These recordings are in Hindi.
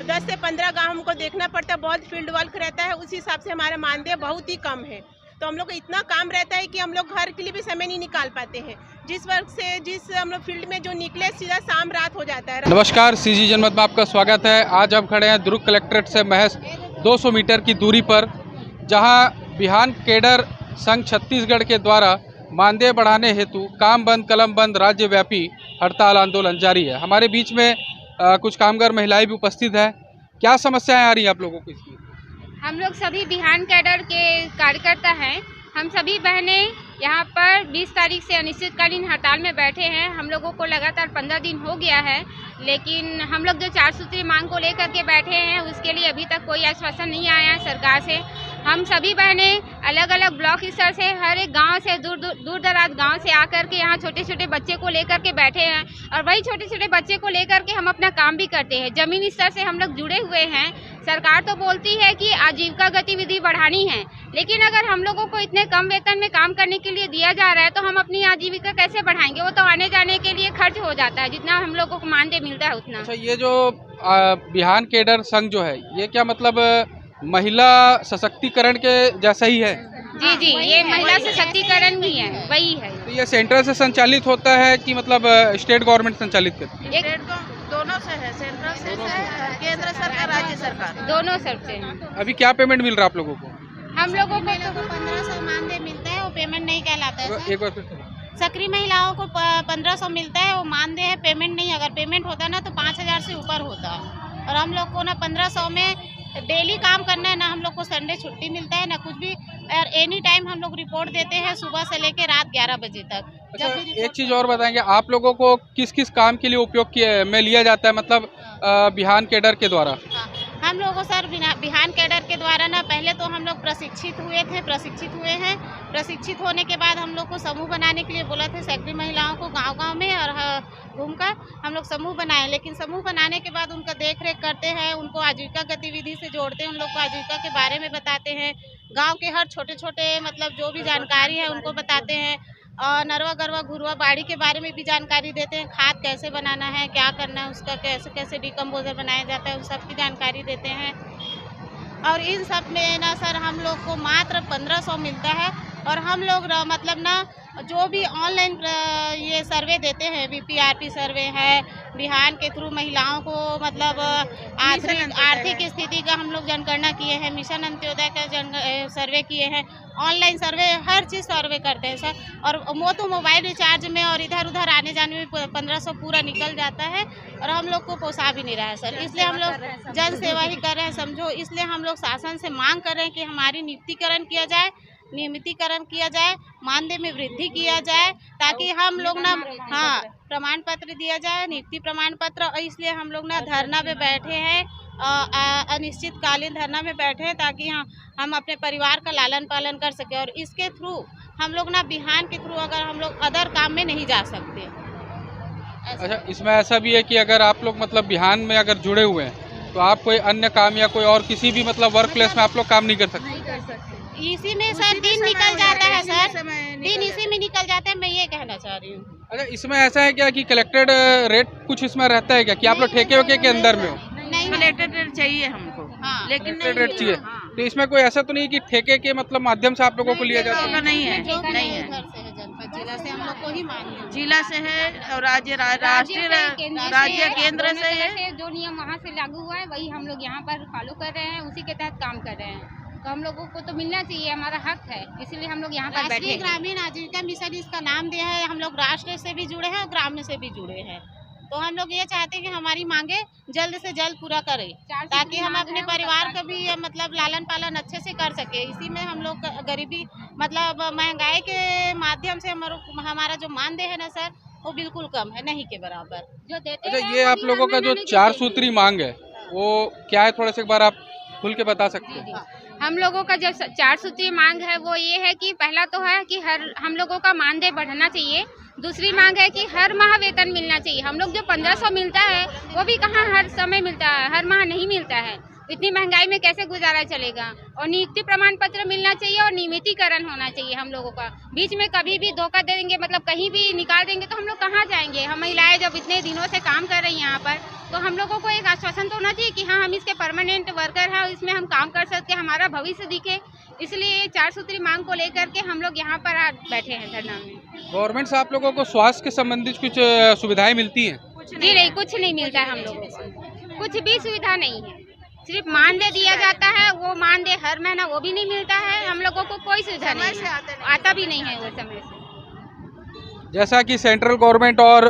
10 से 15 गांव हमको देखना पड़ता है, बहुत फील्ड वर्क रहता है, उस हिसाब से हमारा मानदेय बहुत ही कम है। तो हम लोग को इतना काम रहता है कि हम लोग घर के लिए भी समय नहीं निकाल पाते हैं। जिस वर्क से जिस हम लोग फील्ड में जो निकले सीधा शाम रात हो जाता है। नमस्कार, सीजी जनमत में आपका स्वागत है। आज हम खड़े हैं दुर्ग कलेक्ट्रेट से महज 200 मीटर की दूरी पर, जहां बिहान कैडर संघ छत्तीसगढ़ के द्वारा मानदेय बढ़ाने हेतु काम बंद कलम बंद राज्यव्यापी हड़ताल आंदोलन जारी है। हमारे बीच में कुछ कामगार महिलाएं भी उपस्थित हैं। क्या समस्याएं आ रही हैं आप लोगों को इसकी? हम लोग सभी बिहान कैडर के कार्यकर्ता हैं। हम सभी बहनें यहाँ पर 20 तारीख से अनिश्चितकालीन हड़ताल में बैठे हैं। हम लोगों को लगातार 15 दिन हो गया है, लेकिन हम लोग जो 4 सूत्री मांग को लेकर के बैठे हैं उसके लिए अभी तक कोई आश्वासन नहीं आया है सरकार से। हम सभी बहनें अलग अलग ब्लॉक स्तर से, हर एक गांव से, दूर दराज गांव से आकर के यहाँ छोटे छोटे बच्चे को लेकर के बैठे हैं, और वही छोटे छोटे बच्चे को लेकर के हम अपना काम भी करते हैं। जमीनी स्तर से हम लोग जुड़े हुए हैं। सरकार तो बोलती है कि आजीविका गतिविधि बढ़ानी है, लेकिन अगर हम लोगों को इतने कम वेतन में काम करने के लिए दिया जा रहा है तो हम अपनी आजीविका कैसे बढ़ाएंगे? वो तो आने जाने के लिए खर्च हो जाता है, जितना हम लोगों को मानदेय मिलता है उतना। अच्छा, ये जो बिहान कैडर संघ जो है, ये क्या मतलब महिला सशक्तिकरण के जैसा ही है? जी जी, ये महिला सशक्तिकरण भी है, वही है। तो ये सेंट्रल से संचालित होता है कि मतलब स्टेट गवर्नमेंट संचालित करती है? दोनों से है, सेंट्रल से है, केंद्र सरकार, राज्य सरकार, दोनों सब से है। अभी क्या पेमेंट मिल रहा है आप लोगों को? हम लोगों को 1500 मानदेय मिलता है, वो पेमेंट नहीं कहलाता है। एक बार फिर सक्रिय महिलाओं को 1500 मिलता है, वो मानदेय है, पेमेंट नहीं। अगर पेमेंट होता ना तो 5000 से ऊपर होता। और हम लोग को ना 1500 में डेली काम करना है, ना हम लोग को संडे छुट्टी मिलता है, ना कुछ भी। और एनी टाइम हम लोग रिपोर्ट देते हैं, सुबह से लेकर रात 11 बजे तक। अच्छा, एक चीज़ और बताएंगे, आप लोगों को किस किस काम के लिए उपयोग में लिया जाता है, मतलब बिहान कैडर के द्वारा? हम लोगों को सर बिहान कैडर के द्वारा ना पहले तो हम लोग प्रशिक्षित हुए हैं। प्रशिक्षित होने के बाद हम लोग को समूह बनाने के लिए बोला था सक्रिय महिलाओं को गांव-गांव में, और घूमकर हम लोग समूह बनाए। लेकिन समूह बनाने के बाद उनका देख रेख करते हैं, उनको आजीविका गतिविधि से जोड़ते हैं, उन लोग को आजीविका के बारे में बताते हैं, गाँव के हर छोटे छोटे मतलब जो भी जानकारी है उनको बताते हैं, और नरवा गरवा घुरवा बाड़ी के बारे में भी जानकारी देते हैं। खाद कैसे बनाना है, क्या करना है, उसका कैसे कैसे डिकम्पोजर बनाया जाता है, उन सब की जानकारी देते हैं। और इन सब में ना सर हम लोग को मात्र 1500 मिलता है। और हम लोग मतलब ना जो भी ऑनलाइन ये सर्वे देते हैं, बीपीआरपी सर्वे है, बिहान के थ्रू महिलाओं को मतलब आर्थिक स्थिति का हम लोग जनगणना किए हैं, मिशन अंत्योदय का सर्वे किए हैं, ऑनलाइन सर्वे, हर चीज़ सर्वे करते हैं सर। और वो तो मोबाइल रिचार्ज में और इधर उधर आने जाने में 1500 पूरा निकल जाता है, और हम लोग को पोसा भी नहीं रहा है सर। इसलिए हम लोग जन सेवा ही कर रहे हैं, समझो। इसलिए हम लोग शासन से मांग कर रहे हैं कि हमारी नियमितीकरण किया जाए, मानदेय में वृद्धि किया जाए, ताकि हम लोग ना प्रमाण पत्र दिया जाए, नियुक्ति प्रमाण पत्र। और इसलिए हम लोग ना धरना पे बैठे हैं, अनिश्चितकालीन धरना में बैठे हैं, ताकि हम अपने परिवार का लालन पालन कर सके। और इसके थ्रू हम लोग ना बिहान के थ्रू अगर हम लोग अदर काम में नहीं जा सकते। अच्छा, इसमें ऐसा भी है कि अगर आप लोग मतलब बिहान में अगर जुड़े हुए हैं तो आप कोई अन्य काम या कोई और किसी भी मतलब वर्क प्लेस में आप लोग काम नहीं कर सकते? इसी में सर दिन निकल जाता है सर, दिन इसी में निकल जाता है, मैं ये कहना चाह रही हूँ। अच्छा, इसमें ऐसा है क्या कि कलेक्टेड रेट कुछ इसमें रहता है क्या कि आप लोग ठेके वेके के अंदर में हो? नहीं, कलेक्टेड रेट चाहिए हमको, लेकिन कलेक्टेड रेट चाहिए। तो इसमें कोई ऐसा तो नहीं कि ठेके के मतलब माध्यम से आप लोगों को लिया जाता है? नहीं है, नहीं है। जिला से हम लोग को ही मांगे, जिला से है और राज्य केंद्र से है। जो नियम वहाँ से लागू हुआ है वही हम लोग यहाँ पर फॉलो कर रहे हैं, उसी के तहत काम कर रहे हैं। तो हम लोगों को तो मिलना चाहिए, हमारा हक है, इसीलिए हम लोग यहाँ पर बैठे हैं। ग्रामीण आजीविका मिशन इसका नाम दिया है। हम लोग राष्ट्र से भी जुड़े हैं और ग्राम्य से भी जुड़े हैं। तो हम लोग ये चाहते हैं कि हमारी मांगे जल्द से जल्द पूरा करें, ताकि हम अपने परिवार का भी मतलब लालन पालन अच्छे से कर सके। इसी में हम लोग गरीबी मतलब महंगाई के माध्यम से हमारा जो मानदेय है ना सर, वो बिल्कुल कम है, नहीं के बराबर जो देते हैं। अच्छा, ये आप लोगों का जो 4 सूत्री मांग है वो क्या है, थोड़ा सा एक बार आप खुल के बता सकते हैं? हम लोगों का जो 4 सूत्री मांग है वो ये है कि पहला तो है कि हम लोगों का मानदेय बढ़ना चाहिए। दूसरी मांग है कि हर माह वेतन मिलना चाहिए। हम लोग जो 1500 मिलता है वो भी कहाँ हर समय मिलता है, हर माह नहीं मिलता है। इतनी महंगाई में कैसे गुजारा चलेगा। और नियुक्ति प्रमाण पत्र मिलना चाहिए और नियमितीकरण होना चाहिए हम लोगों का। बीच में कभी भी धोखा दे देंगे, मतलब कहीं भी निकाल देंगे तो हम लोग कहाँ जाएंगे। हम महिलाएं जब इतने दिनों से काम कर रही हैं यहाँ पर, तो हम लोगों को एक आश्वासन तो होना चाहिए कि हाँ हम इसके परमानेंट वर्कर हैं, इसमें हम काम कर सकते हैं, हमारा भविष्य दिखे। इसलिए 4 सूत्री मांग को लेकर के हम लोग यहाँ पर आज बैठे हैं धरना में। गवर्नमेंट से आप लोगों को स्वास्थ्य के संबंधित कुछ सुविधाएं मिलती हैं? जी नहीं, कुछ नहीं मिलता है हम लोगों को, कुछ भी सुविधा नहीं है। सिर्फ मानदेय दिया जाता है, वो मानदेय हर महीना वो भी नहीं मिलता है। हम लोगों को कोई सुविधा नहीं है, आता भी नहीं है वो समय से। जैसा कि सेंट्रल गवर्नमेंट और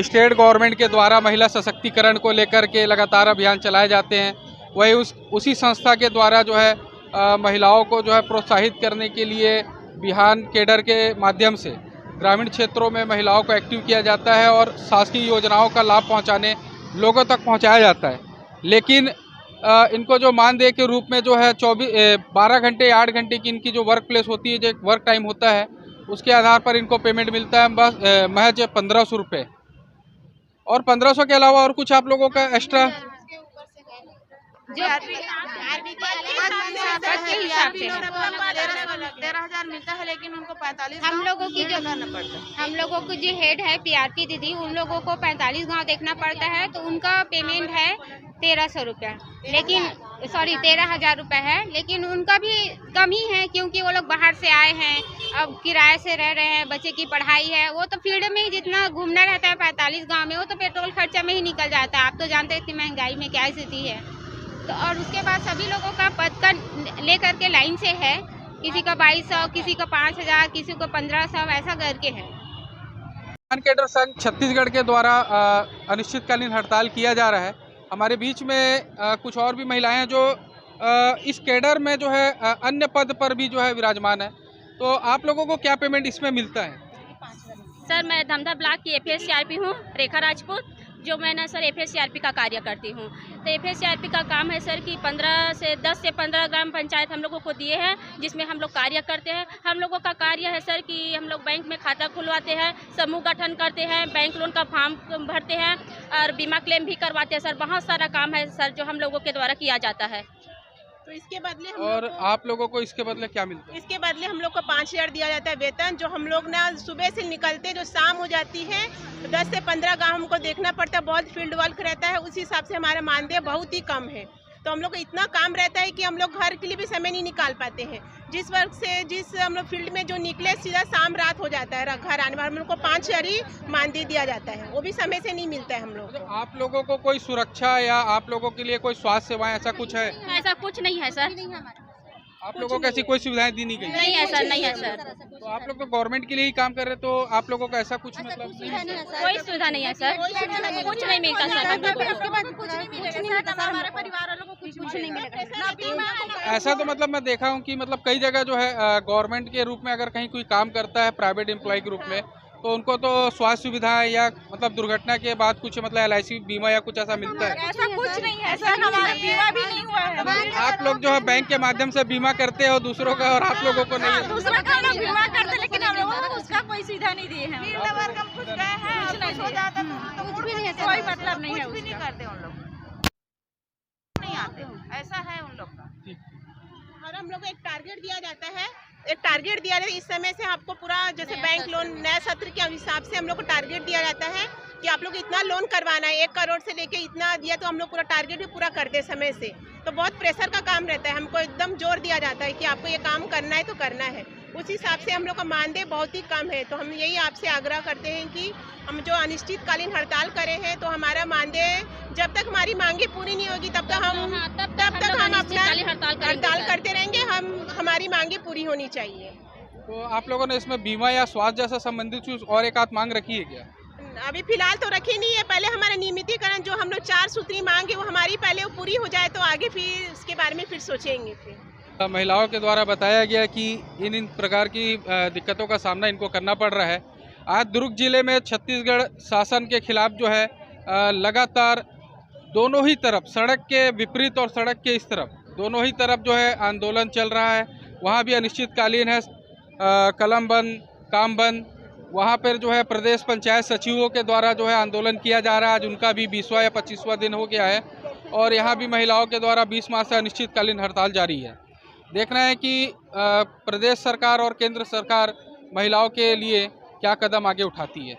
स्टेट गवर्नमेंट के द्वारा महिला सशक्तिकरण को लेकर के लगातार अभियान चलाए जाते हैं, वही उसी संस्था के द्वारा जो है महिलाओं को जो है प्रोत्साहित करने के लिए बिहान केडर के माध्यम से ग्रामीण क्षेत्रों में महिलाओं को एक्टिव किया जाता है और शासकीय योजनाओं का लाभ पहुंचाने लोगों तक पहुंचाया जाता है। लेकिन इनको जो मानदेय के रूप में जो है 12 घंटे या 8 घंटे की इनकी जो वर्क प्लेस होती है, जो वर्क टाइम होता है, उसके आधार पर इनको पेमेंट मिलता है बस महज 1500 रुपये। और 1500 के अलावा और कुछ आप लोगों का एक्स्ट्रा जो 13,000 मिलता है, लेकिन उनको 45 हम लोगों की जो हेड है पीआरपी दीदी, उन लोगों को 45 गांव देखना पड़ता है, तो उनका पेमेंट है 1300 रुपया, लेकिन 13,000 रुपये है। लेकिन उनका भी कम ही है, क्योंकि वो लोग बाहर से आए हैं, अब किराए से रह रहे हैं, बच्चे की पढ़ाई है, वो तो फील्ड में ही जितना घूमना रहता है 45 गांव में, वो तो पेट्रोल खर्चा में ही निकल जाता है। आप तो जानते हैं इतनी महंगाई में क्या स्थिति है। तो और उसके बाद सभी लोगों का पद का लेकर के लाइन से है, किसी का 2200, किसी का 5000, किसी को 1500, ऐसा करके है। बिहान केडर संघ छत्तीसगढ़ के द्वारा अनिश्चितकालीन हड़ताल किया जा रहा है। हमारे बीच में कुछ और भी महिलाएं हैं जो इस केडर में जो है अन्य पद पर भी जो है विराजमान है। तो आप लोगों को क्या पेमेंट इसमें मिलता है? सर मैं धमधा ब्लॉक की FSCRP हूँ, रेखा राजपूत, जो मैं ना सर FSCRP का कार्य करती हूँ। तो FSCRP का काम है सर कि 10 से 15 ग्राम पंचायत हम लोगों को दिए हैं, जिसमें हम लोग कार्य करते हैं। हम लोगों का कार्य है सर कि हम लोग बैंक में खाता खुलवाते हैं, समूह गठन करते हैं, बैंक लोन का फॉर्म भरते हैं और बीमा क्लेम भी करवाते हैं। सर बहुत सारा काम है सर जो हम लोगों के द्वारा किया जाता है। तो इसके बदले और आप लोगों को इसके बदले क्या मिलता है? इसके बदले हम लोग को 5000 दिया जाता है वेतन, जो हम लोग ना सुबह से निकलते जो शाम हो जाती है, 10 से 15 गांव हमको देखना पड़ता है, बहुत फील्ड वर्क रहता है, उस हिसाब से हमारा मानदेय बहुत ही कम है। तो हम लोग को इतना काम रहता है कि हम लोग घर के लिए भी समय नहीं निकाल पाते हैं। जिस हम लोग फील्ड में जो निकले सीधा शाम रात हो जाता है घर आने में। हम लोग को 5000 ही मानदेय दिया जाता है, वो भी समय से नहीं मिलता है हम लोग को। आप लोगों को कोई सुरक्षा या आप लोगों के लिए कोई स्वास्थ्य सेवाएं ऐसा कुछ है? ऐसा कुछ नहीं है सर, आप लोगों को ऐसी कोई सुविधाएं दी नहीं गई? नहीं है सर, नहीं है सर। तो आप लोग तो गवर्नमेंट के लिए ही काम कर रहे, तो आप लोगों को ऐसा कुछ मतलब नहीं है? कोई सुविधा नहीं है सर, कुछ नहीं मिलता सर। ऐसा तो मतलब मैं देखा हूँ कि मतलब कई जगह जो है गवर्नमेंट के रूप में अगर कहीं कोई काम करता है प्राइवेट एम्प्लॉय के रूप में, तो उनको तो स्वास्थ्य सुविधाएं या मतलब दुर्घटना के बाद कुछ मतलब LIC बीमा या कुछ ऐसा मिलता है? ऐसा कुछ नहीं है सर, हमारा बीमा भी नहीं हुआ है। आप लोग जो है बैंक के माध्यम से बीमा करते हो दूसरों का, और आप लोगों को नहीं है? दूसरा का लोग बीमा करते, लेकिन हम लोगों को उसका कोई सुविधा नहीं दिए हैं। कोई मतलब नहीं है, कुछ भी नहीं करते उन लोग, नहीं आते, ऐसा है उन लोग का। और हम लोग को एक टारगेट दिया जाता है, इस समय से आपको पूरा जैसे बैंक लोन नया सत्र के हिसाब से हम लोग को टारगेट दिया जाता है कि आप लोग इतना लोन करवाना है, 1 करोड़ से लेके इतना दिया, तो हम लोग पूरा टारगेट भी पूरा करते समय से। तो बहुत प्रेशर का काम रहता है, हमको एकदम जोर दिया जाता है कि आपको ये काम करना है तो करना है। उस हिसाब से हम लोग का मानदेय बहुत ही कम है। तो हम यही आपसे आग्रह करते हैं कि हम जो अनिश्चितकालीन हड़ताल करे हैं, तो हमारा मानदेय जब तक हमारी मांगे पूरी नहीं होगी तब तक हम अपना हड़ताल करते रहेंगे। हमारी मांगे पूरी होनी चाहिए। तो आप लोगों ने इसमें बीमा या स्वास्थ्य जैसा संबंधित कुछ और एक आध मांग रखी है क्या? अभी फिलहाल तो रखी नहीं है। पहले हमारा नियमितीकरण जो हम लोग 4 सूत्री मांग है, वो हमारी पहले वो पूरी हो जाए, तो आगे फिर उसके बारे में फिर सोचेंगे। फिर महिलाओं के द्वारा बताया गया कि इन प्रकार की दिक्कतों का सामना इनको करना पड़ रहा है। आज दुर्ग जिले में छत्तीसगढ़ शासन के खिलाफ जो है लगातार दोनों ही तरफ, सड़क के विपरीत और सड़क के इस तरफ, दोनों ही तरफ जो है आंदोलन चल रहा है। वहाँ भी अनिश्चितकालीन है, कलम बंद, काम बंद। वहाँ पर जो है प्रदेश पंचायत सचिवों के द्वारा जो है आंदोलन किया जा रहा है। आज उनका भी 20वां या 25वां दिन हो गया है और यहाँ भी महिलाओं के द्वारा 20 मार्च से अनिश्चितकालीन हड़ताल जारी है। देखना है कि प्रदेश सरकार और केंद्र सरकार महिलाओं के लिए क्या कदम आगे उठाती है।